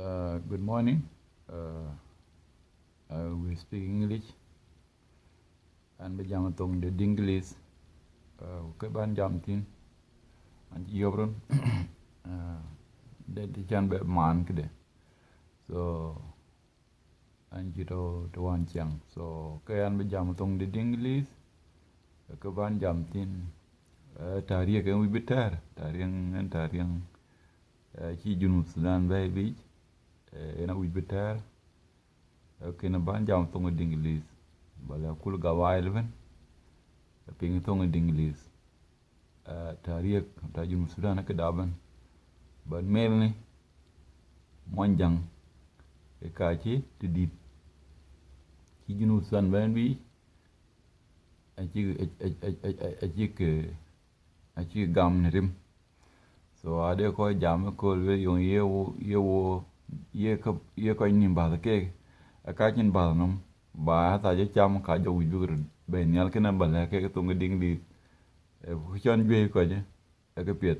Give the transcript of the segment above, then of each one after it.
Good morning. Uh, we speak English and bây giờ tông de English. Cái ban jam tin anh yobron de di chan be man kede. So anh chỉ to one chang. So cái anh bây giờ tông de English cái ban jam tin tariya cái we betar tariya ci Junub Sudan bay bi ena we betar kena ban jam tong de English bala kul gawail ben ping tong de English tariya ta Junub Sudan ke daban ban mel ni monjang e ka ci tidit ci Junub Sudan ben bi aci gam ne rim so ade ko jam ko le yon ye ko ni ba ke ka chin ba nom ba ta je cham ka jo wi gur be nyal ke na ba la ke to ngding di ku chon be ko je ke pet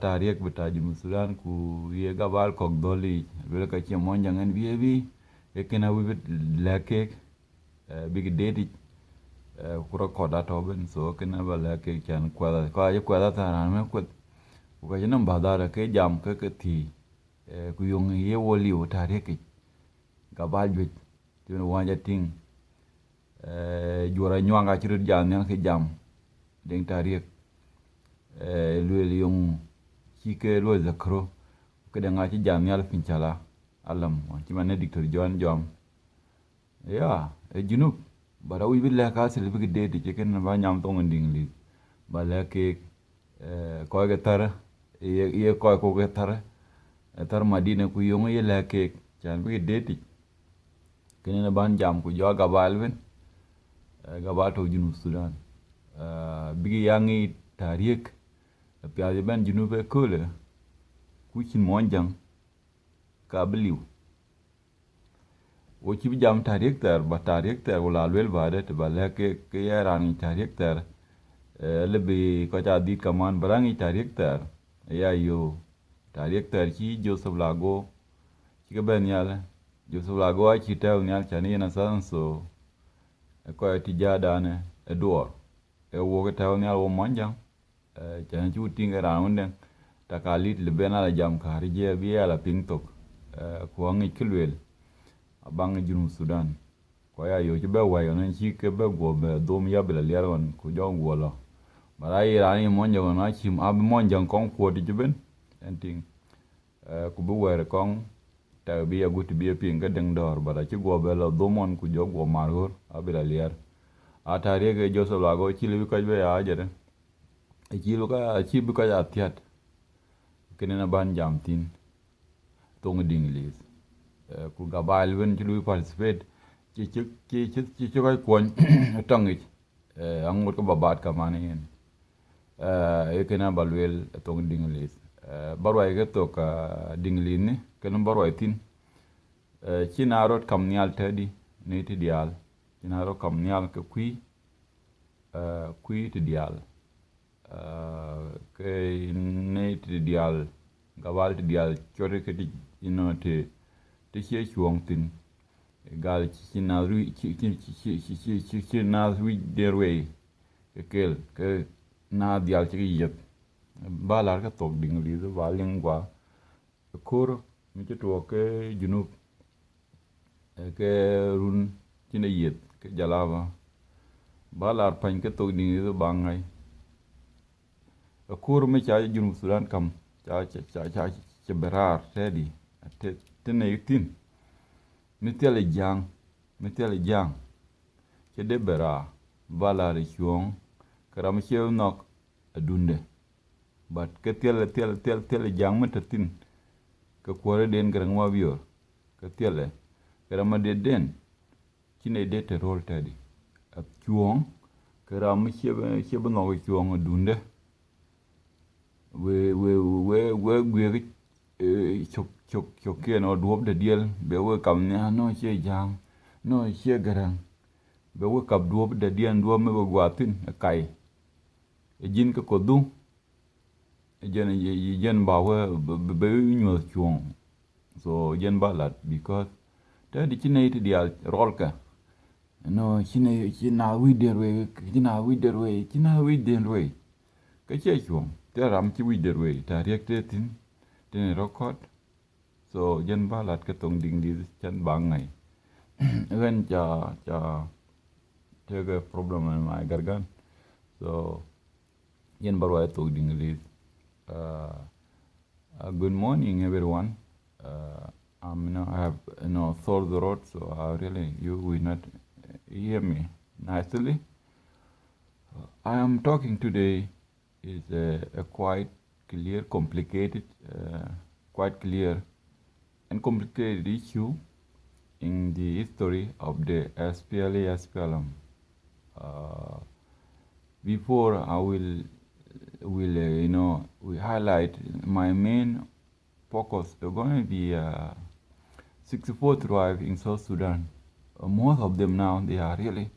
ta riek bita Junub Sudan ku ye gabal ko doli be ka chi mon jangen bi e ke na wi la ke big daddy kura koda to ben so kena bala ke chan kwa ta ran me ko ko jina badara ke jam ke ti ku yung ye woli o tare ke gabal bit tu no wanja ting jura nyanga chiru jam yang ke jam deng tariek lu yung ki ke lo zakro ke danga ci jam yal pinchala alam ci man dictor John jom ya junub bara wi billa ka sel bi de de ken ba nyam to ngin li bala ke ko ga tar ye ko ga tar madina ku yo ye la ke chan bi de de ken na ban jam ku jo ga bal ben ga ba to Junub Sudan bi yangi tarik pya ben Junub e ko le ku chin monjang ka bliu wo ci jam tarik tar ba tarik tar wala lwel baade te bala ke yarani tarik tar lebi ko ta dit kaman barangi tarik tar ya yo tarik tar ci Joseph Lago ci ga ben yala Joseph Lago ci taw nyal chani na sanso ko ti jada ne edor wo ga taw nyal wo monjang chan ci tinga raunde takalit le bena la jam karije bi ala pingtok ko ngi kilwel bang Junub Sudan ko ya yo be wa yo nan chi ke be go be dom ya be le yaron ku jong go lo bara irani monjo na chim ab monjo kon ko di ben enting ku bu were kon ta bi ya gut bi pin ga deng dor bara chi go be lo domon ku jog go maror ab le yar atare ge Joseph Lago chi le ko be ya jere chi lu ka chi bu ka ya tiat kenena ban jam tin tong dinglis ku gabal wen ci luy participate ci koy koñ tangi angut ko babat ka mane yen e kena balwel tong dinglis barway ga to ka dinglin ne ken barway tin ci narot kam nyal tadi ne ti dial ci narot kam nyal ka kui ti dial ke ne ti dial gabal ti dial chore ke di te che chuong tin gal chi na ru chi na ru derwe kel ke na dial chi yet balar ka tok ding li ba lingwa kur mi che to ke Junub ke run chi na yet ke jalava balar pan ke tok ding li ba ngai kur mi cha Junub Sudan kam cha berar tedi tene yutin mitele jang ke de bera bala re chuong karam cheu nok adunde bat ke tele jang metatin ke kore den garang ma bior ke tele karam de den kine de te rol tadi at chuong karam chebe no chuong adunde we chok ke no duob de diel be we kam ne no che jang no che garang be we kap duob de dien duob me gwatin kai e jin ko du e jen ba we be nyo chuong So yen balat because the chine it dia rolka. No china we der way china we der way china we der way. Ka che chum. Te ram chi we der way. Ta reacted tin record. So yen balat ka tong ding di chan bang ngai. When take a problem in my gargan. So yen barwa to ding di. Good morning, everyone. I have thought the road, so really you will not hear me nicely. I am talking today is a quite clear, complicated, quite clear and complicated issue in the history of the SPLA-SPLM. Before I will we highlight my main focus. They're going to be 64 tribes in South Sudan. Most of them now they are really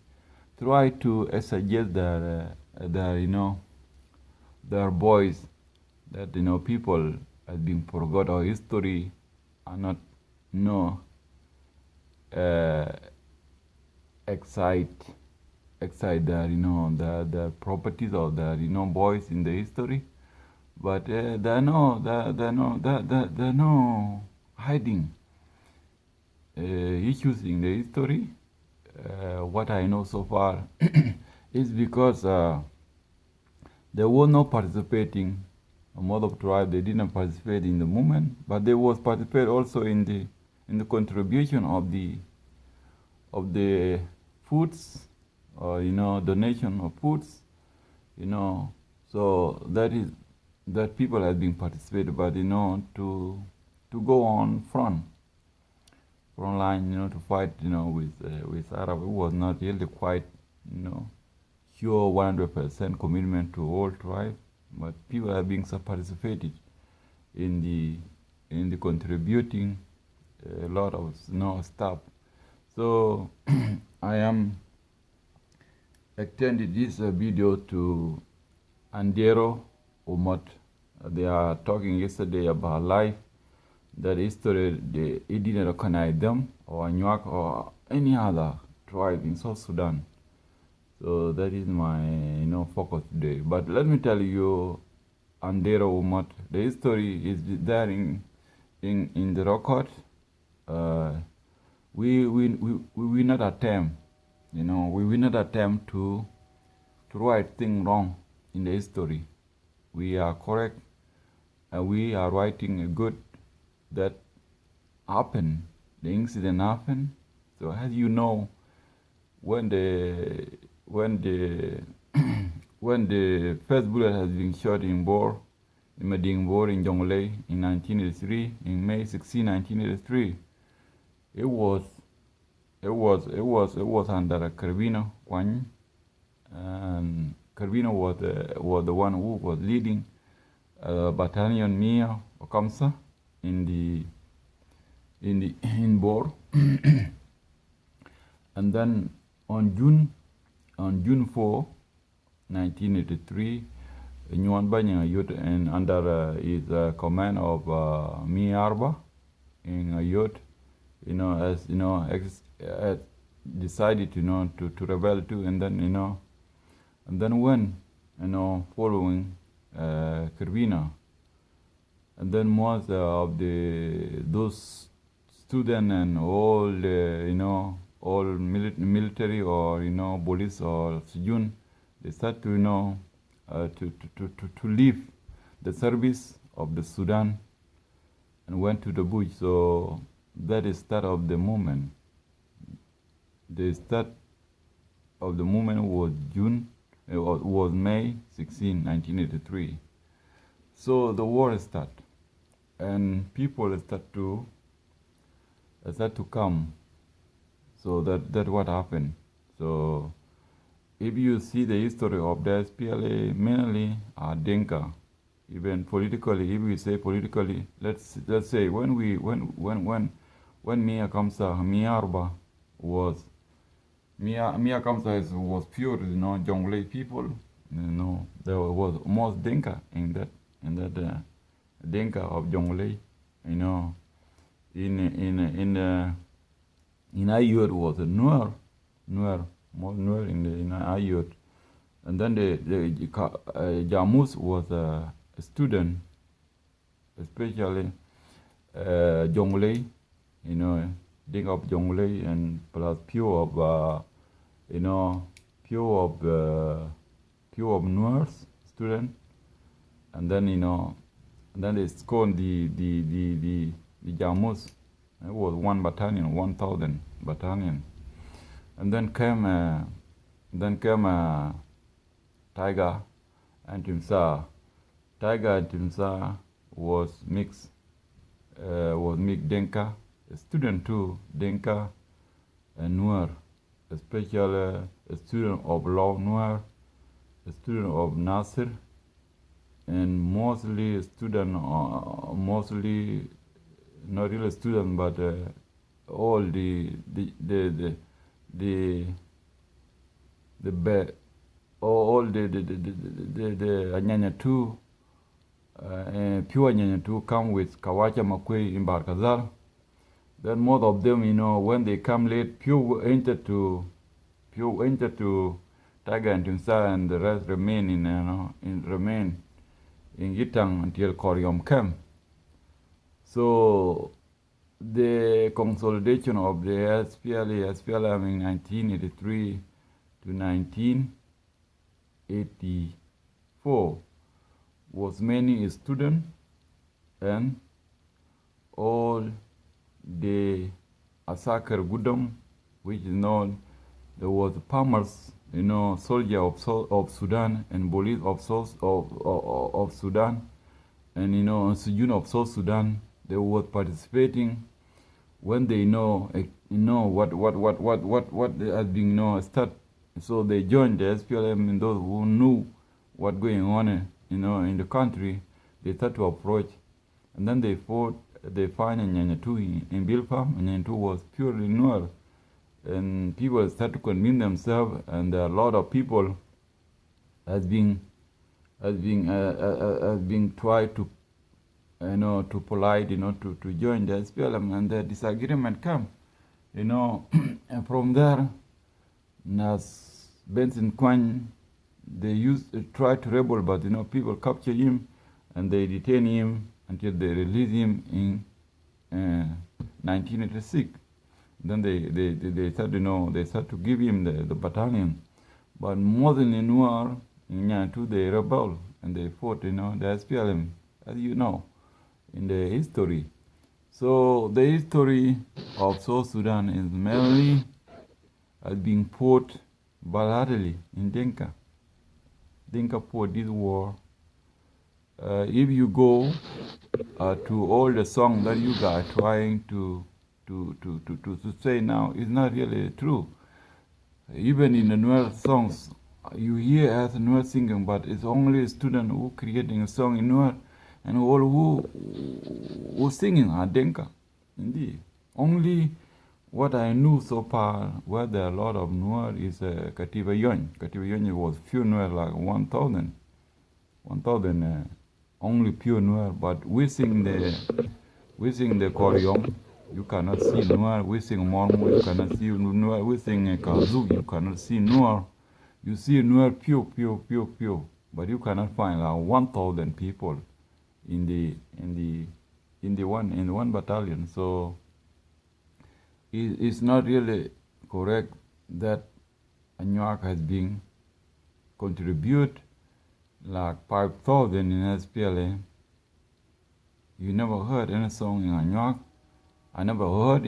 try to suggest that their boys that people have been forgot our history are not excite their the properties of their boys in the history, but they're no hiding issues in the history. What I know so far is because there was no participating. Most of tribe they didn't participate in the movement, but they was participate also in the contribution of the foods, or donation of foods, so that people have been participated, but to go on front line, to fight with Arab. It was not really quite sure 100% commitment to all tribes, but people are being participated in the contributing a lot of stuff. So I am extended this video to Andero Umot. They are talking yesterday about life, that history it didn't recognize them or Anuak or any other tribe in South Sudan. So that is my focus today. But let me tell you, Andero Umot, the history is there in the record. We will not attempt, we will not attempt to write things wrong in the history. We are correct, and we are writing a good that happened. The incident happened. So as you know, when the when the first bullet has been shot in Mading Bor in Jonglei in 1983, in May 16, 1983. It was under Carvino Kwan, and Carvino was the one who was leading battalion Mia Okamsa in Bor. And then on June 4, 1983, Nyuan Banya Youth and under his command of Mia Arba in Ayot, decided to rebel too, and then when following Kervina, and then most of those students and all all military or police or Sijun, they start to leave the service of the Sudan and went to the bush. So that is start of the movement. The start of the movement was May 16, 1983. So the war start, and people start to come. So that what happened. So if you see the history of the SPLA, mainly are Denka. Even politically, if we say politically, let's say when Mia Kamsa, Mia Arba was Mia Kamsa was pure, Jonglei people. There was most Denka in that Denka of Jonglei. in Ayod was a Nuer, more Nuer in Ayod. And then Jamus was a student, especially Jonglei, Ding of Jonglei, and plus few of Nuer's student, and then and then they scorned the Jamus. It was 1 battalion, 1,000 battalion, and then came Tiger and Timsa. Tiger and Timsa was mixed Denka, a student too, Denka and Nuer, especially a student of Law Nuer, a student of Nasir, and mostly a student, mostly not really a student, but all the Anyanya too, pure Anyanya too come with Kawacha Makwe in Barkazal. Then most of them, when they come late, pure entered to Tiger and Timsa, and the rest remain in Gitang until Koryom came. So the consolidation of the SPLM in 1983 to 1984 was many students and all the Asakar Gudong, which is known, there was farmers, soldier of Sudan and police of Sudan, and Sujun of South Sudan. They were participating when they know what has been start. So they joined the SPLM, and those who knew what going on in the country, they start to approach, and then they fought. They find Nyanyatu in Bilpam, and Nyanyatu was purely Nuer, and people start to convince themselves, and a lot of people has been tried to to polite to join the SPLM, and the disagreement come, and from there, Nas Benson Kwan, they try to rebel, but people capture him and they detain him until they release him in 1986. Then they start they start to give him the battalion, but more than in Nuer, in Nyantu, they rebel and they fought the SPLM, as you know, in the history. So the history of South Sudan is mainly has been fought bilaterally in Dinka. Dinka fought this war. If you go to all the songs that you guys are trying to say now, it's not really true. Even in the Nuer songs, you hear as Nuer singing, but it's only a student who creating a song in Nuer, and all who singing are Dinka. Indeed, only what I knew so far, where there are a lot of Nuer, is Katiba Yon. Katiba Yon was few Nuer, like 1,000, only pure Nuer. But we sing the Koryom, you cannot see Nuer. We sing Mormo, you cannot see Nuer. We sing Kazu, you cannot see Nuer. You see Nuer pure, but you cannot find like 1,000 people in the one battalion. So it's not really correct that Anuak has been contribute like 5,000 in SPLA. You never heard any song in Anuak. I never heard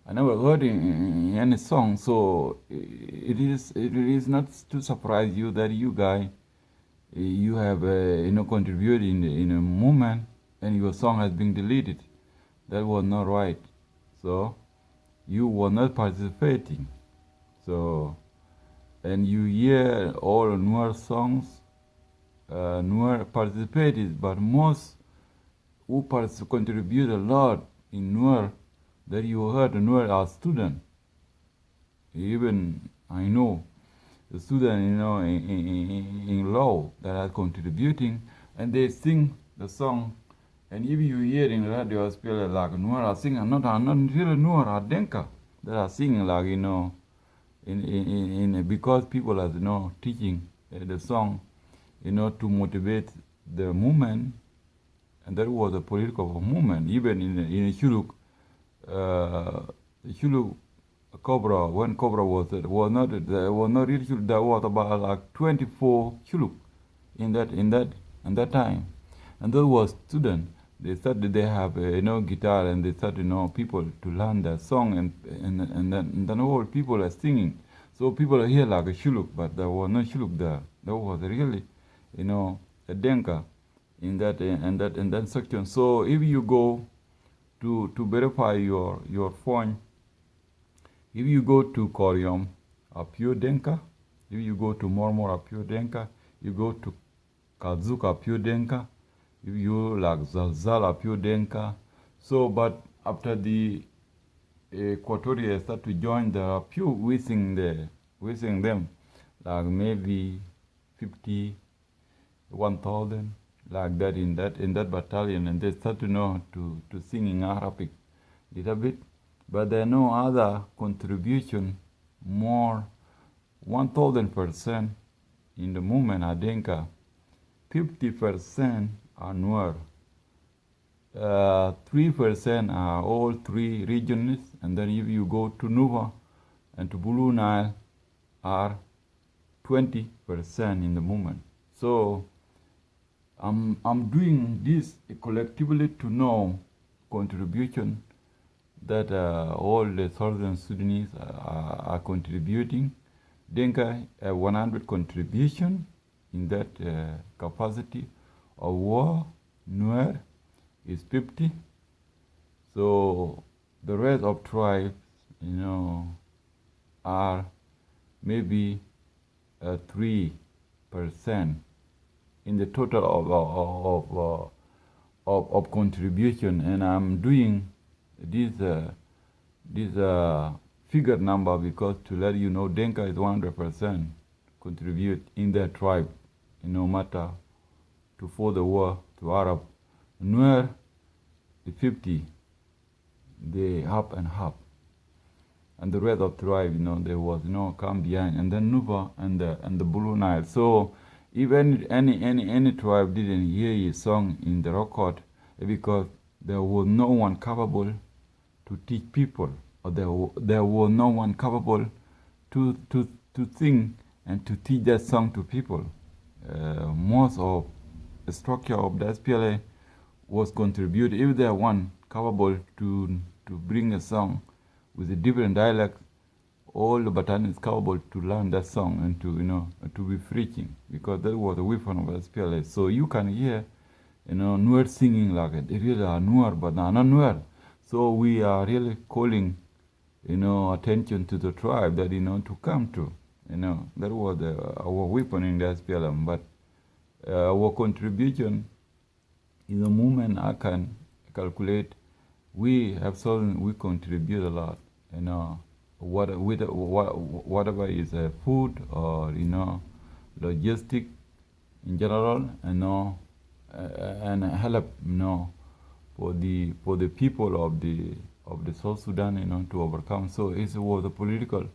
I never heard in any song. So it is not to surprise you that you guys you have contributed in a movement and your song has been deleted. That was not right. So you were not participating. So, and you hear all Nuer songs, Nuer participated, but most who contribute a lot in Nuer that you heard Nuer are students. Even I know the student, in law that are contributing, and they sing the song And if you hear in radio SPLA like Nuer are singing, not really Nuer are Denka that are singing like, in because people are, teaching the song, to motivate the movement, and that was a political movement. Even in Shuluk, Shuluk Cobra, when Cobra was not really Shuluk, there was about like 24 Shuluk in that time, and those were students. They started, they have guitar, and they started people to learn that song, and then all people are singing. So people are here like a Shuluk, but there was no Shuluk there. There was really a Denka in that section. So if you go to verify your phone, if you go to Koryom, a pure Denka. If you go to Mormor, a pure Denka. You go to Kazuk, a pure Denka. If you like Zalzal, a pure Denka. So, but after the Equatoria start to join, there are few wishing them, like maybe 50, 1,000, like that in that battalion, and they start to know to sing in Arabic a little bit, but there are no other contribution more 1,000% in the movement Adenka. 50% are Nuer. 3% are all three regions, and then if you go to Nuba and to Blue Nile, are 20% in the movement. So I'm doing this collectively to know contribution that all the Southern Sudanese are contributing. Denka 100 contribution in that capacity of war. Nuer is 50. So the rest of tribes, are maybe 3% in the total of contribution. And I'm doing this figure number because to let you know Denka is 100% contribute in their tribe, no matter to for the war to Arab. Nuer is 50, they half and half. And the rest of tribe, there was come behind, and then Nuba and the Blue Nile. So even any tribe didn't hear his song in the record because there was no one capable to teach people, or there was no one capable to sing and to teach that song to people. Most of the structure of the SPLA was contributed. If there one capable to bring a song with a different dialect, all the battalions capable to learn that song and to be preaching, because that was a weapon of SPLA. So you can hear, Nuer singing like it. They really are Nuer, but not Nuer. So we are really calling, attention to the tribe that, to come to, that was our weapon in the SPLM. But our contribution in the movement, I can calculate, we contribute a lot, whatever is food or, logistic in general, and help, for the people of the South Sudan, to overcome. So it was the political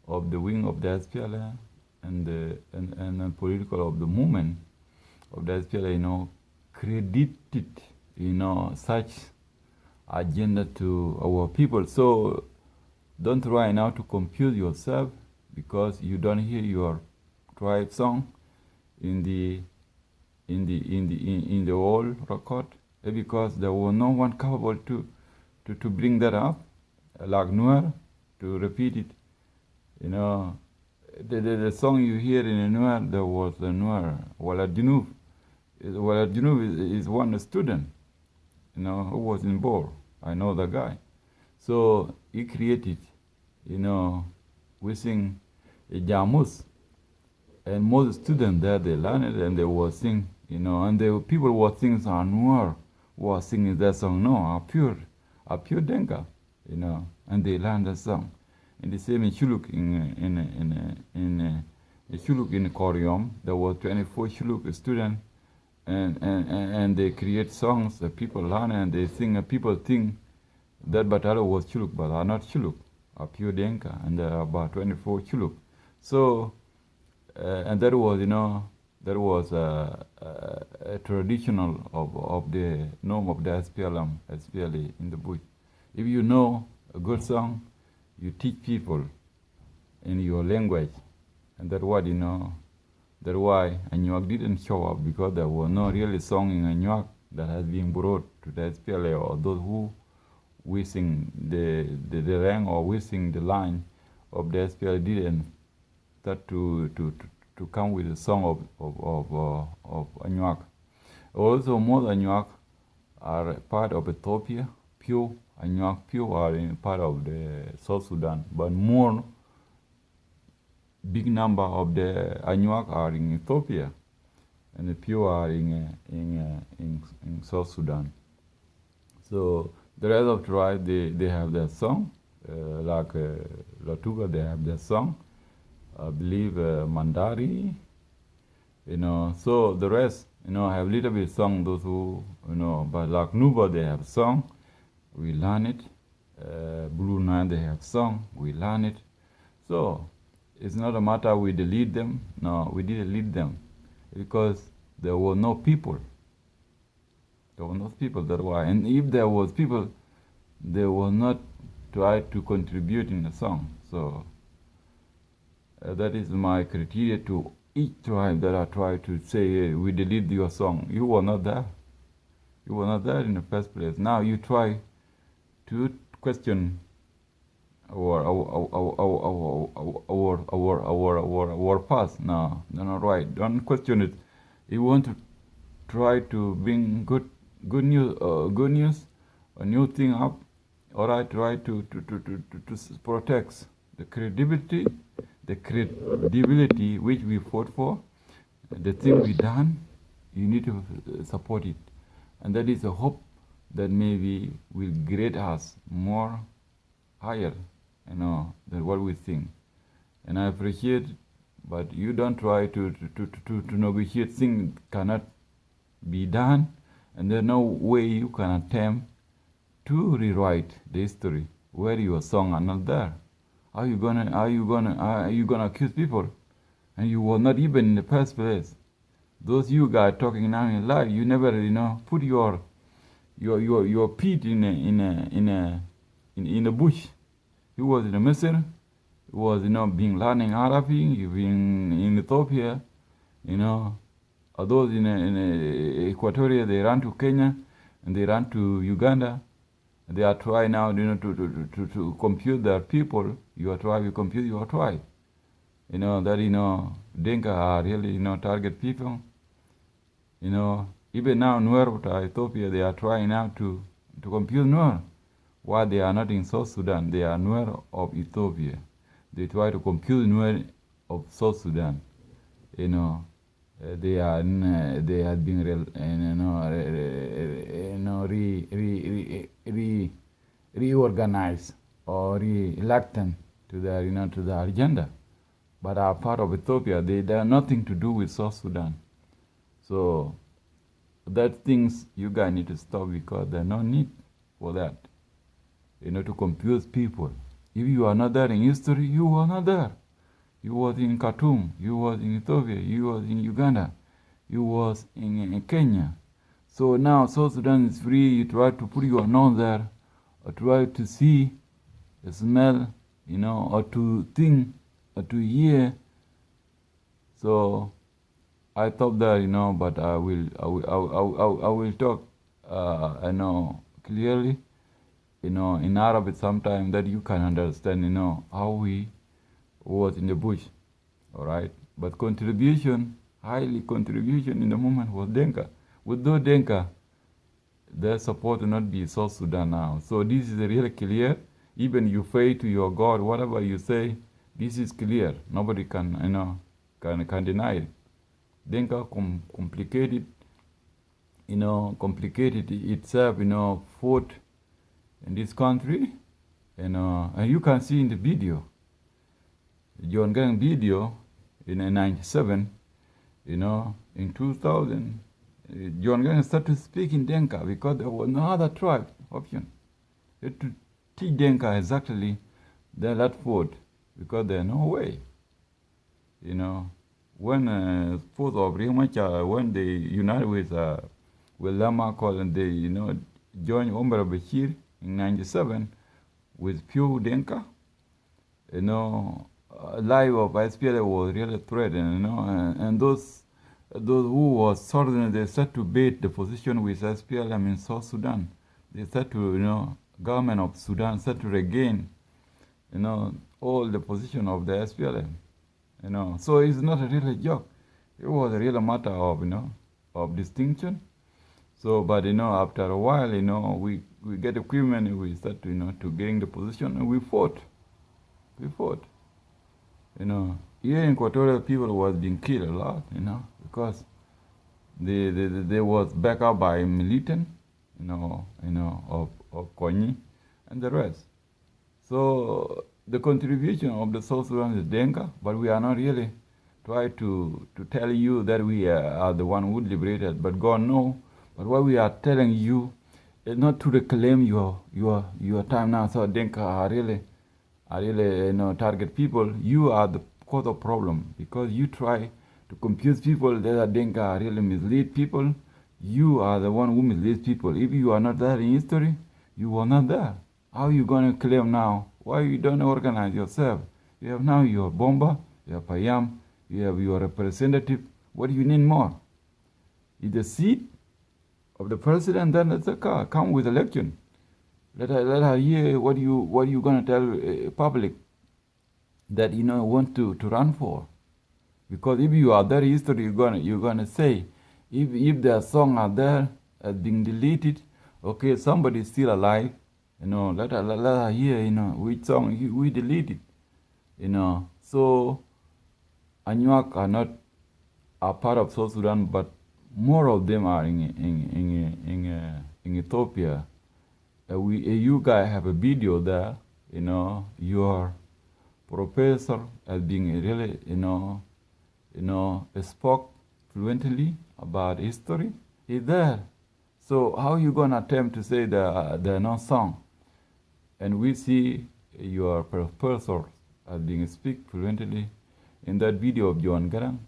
of the wing of the SPLA and the political of the movement of the SPLA, credited, such agenda to our people. So don't try now to confuse yourself because you don't hear your tribe song in the old record, because there was no one capable to bring that up, like Nuer, to repeat it. The song you hear in Nuer, there was a Nuer, Walad Junub. Walad Junub is one student, who was in Bor. I know the guy. So he created, we sing a Jamus. And most students there, they learned it and they were sing, and the people were singing Nuer, were singing that song. No, a pure Denka, and they learned that song. And the same in Shuluk, in Shuluk in Koryom, there were 24 Shuluk students, and they create songs that people learn and they sing, and people think that Batalo was Chuluk, but are not Chuluk, are pure Denka, and there are about 24 Chuluk. So, and that was, that was a traditional of the norm of the SPLM, SPLA in the bush. If you know a good song, you teach people in your language, and that's what, that's why Anuak didn't show up, because there was no really song in Anuak that has been brought to the SPLA, or those who wishing the rank or wishing the line of the SPLA didn't start to come with a song of Anuak. Also, most Anuak are part of Ethiopia. Pure Anuak, pure are in part of the South Sudan, but more big number of the Anuak are in Ethiopia, and the pure are in South Sudan. So the rest of tribe, they have their song, like Latuga, they have their song. I believe Mandari, So the rest, have little bit song. Those who, but like Nuba, they have song. We learn it. Blue Nile, they have song. We learn it. So it's not a matter we delete them. No, we didn't delete them because there were no people. There were no people, that's why. And if there was people, they will not try to contribute in the song. So that is my criteria to each tribe that I try to say, hey, we delete your song. You were not there. You were not there in the first place. Now you try to question our past. No, not right. Don't question it. You want to try to bring good news, a new thing up. All right, try to protect the credibility which we fought for, the thing we done. You need to support it, and that is a hope that maybe will grade us more higher, than what we think. And I appreciate, but you don't try to negotiate things cannot be done, and there's no way you can attempt to rewrite the history where your song are not there. Are you gonna accuse people, and you were not even in the first place? Those you guys talking now in live, you never put your feet in a bush. You was in a Misr, you was being learning Arabic, you being in Ethiopia, those in Equatoria, they ran to Kenya and they ran to Uganda. They are trying now, to compute their people. Your tribe, you compute your tribe. That Dinka are really target people. Even now Nuer, Ethiopia, they are trying now to compute Nuer. Why they are not in South Sudan? They are Nuer of Ethiopia. They try to compute Nuer of South Sudan. They have been reorganized or reluctant to their agenda, but are part of Ethiopia. They have nothing to do with South Sudan. So that things you guys need to stop, because there's no need for that. To confuse people. If you are not there in history, you are not there. You was in Khartoum, you was in Ethiopia, you was in Uganda, you was in Kenya. So now South Sudan is free. You try to put your nose there, or try to see, smell, or to think, or to hear. So I thought that, but I will talk, clearly, in Arabic sometime, that you can understand, how we was in the bush, all right? But highly contribution in the moment was Denka. With those Denka, their support will not be South Sudan now. So this is really clear. Even you pray to your God, whatever you say, this is clear. Nobody can, can deny it. Denka complicated itself, fought in this country, and you can see in the video, John Gang video in 97, in 2000, John Garang started to speak in Denka because there was no other tribe option. He had to teach Denka exactly that fort because there's no way. When force of Rimacha, when they united with Lama Col and they, joined Omar Bashir in 97 with pure Denka, life of SPLA was really threatened, and those who was southern, they start to bait the position with SPLM in South Sudan. They start to, government of Sudan start to regain, all the position of the SPLM, So it's not a real joke. It was a real matter of, of distinction. So, but, after a while, we get equipment, and we start to, to gain the position, and we fought. We fought. Here in Equatorial, people was being killed a lot, because they was backed up by militant, of Konyi and the rest. So the contribution of the South Sudan is Denka, but we are not really trying to tell you that we are the one who liberated, but God knows. But what we are telling you is not to reclaim your time now. So Denka are really target people. You are the cause of problem because you try to confuse people that Denka are really mislead people. You are the one who misleads people. If you are not there in history, you were not there. How are you going to claim now? Why you don't organize yourself? You have now your bomber, you have Payam, you have your representative. What do you need more? Is the seat of the president, then let's come with election. Let her hear what you going to tell public that want to run for. Because if you are there in history, you're gonna say, if their song are there being deleted, okay, somebody is still alive, let her hear, which song we deleted, So Anuak are not a part of South Sudan, but more of them are in Ethiopia. You guys have a video there, your professor has been really, spoke fluently about history. He's there. So how you gonna attempt to say there no song? And we see your professor has been speak fluently in that video of John Garang,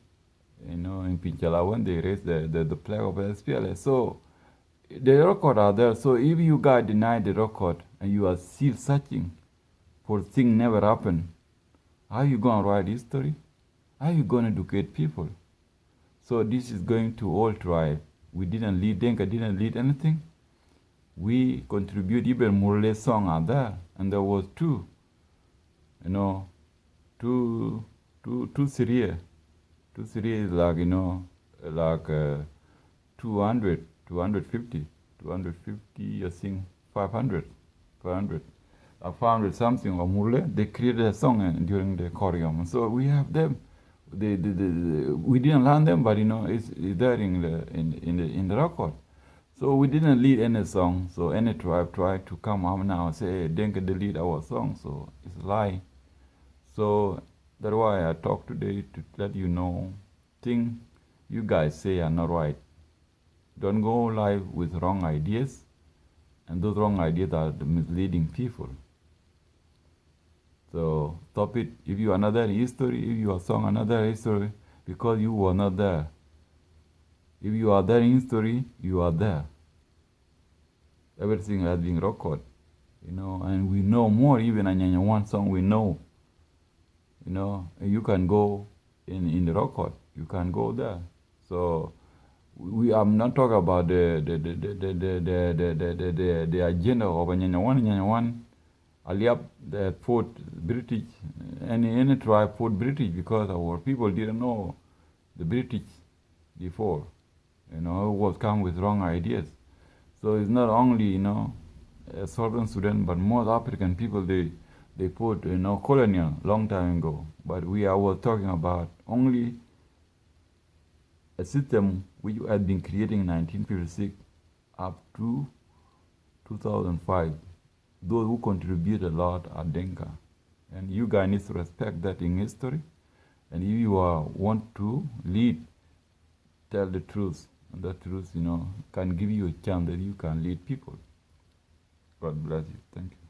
in Pinchala when they raised the flag of SPLA. So the record are there. So if you guys deny the record and you are still searching for things never happened, how are you going to write history? How are you going to educate people? So this is going to all tribe. We didn't lead, Denka didn't lead anything. We contribute, even Murle song are there. And there was two Syria. Two Syria is like, like 200, 250, I think 500. 500 something of Murle. They created a song during the Korean. So we have them. We didn't learn them, but it's there in the record. So we didn't lead any song. So any tribe tried to come up now and say, hey, Denka delete our song. So it's a lie. So that's why I talk today to let you know things you guys say are not right. Don't go live with wrong ideas, and those wrong ideas are the misleading people. So stop it. If you are not there in history, if you are song another history, because you were not there. If you are there in history, you are there. Everything has been recorded, and we know more. Even Anyanya one song we know, and you can go in the record. You can go there. So I'm not talking about the agenda of Anyanya one. Aliap that fought British, any tribe fought British because our people didn't know the British before. It was come with wrong ideas. So it's not only, Southern Sudan, but most African people, they put, colonial long time ago. But I was talking about only a system which had been created in 1956 up to 2005. Those who contribute a lot are Denka. And you guys need to respect that in history. And if you want to lead, tell the truth. And the truth, can give you a chance that you can lead people. God bless you. Thank you.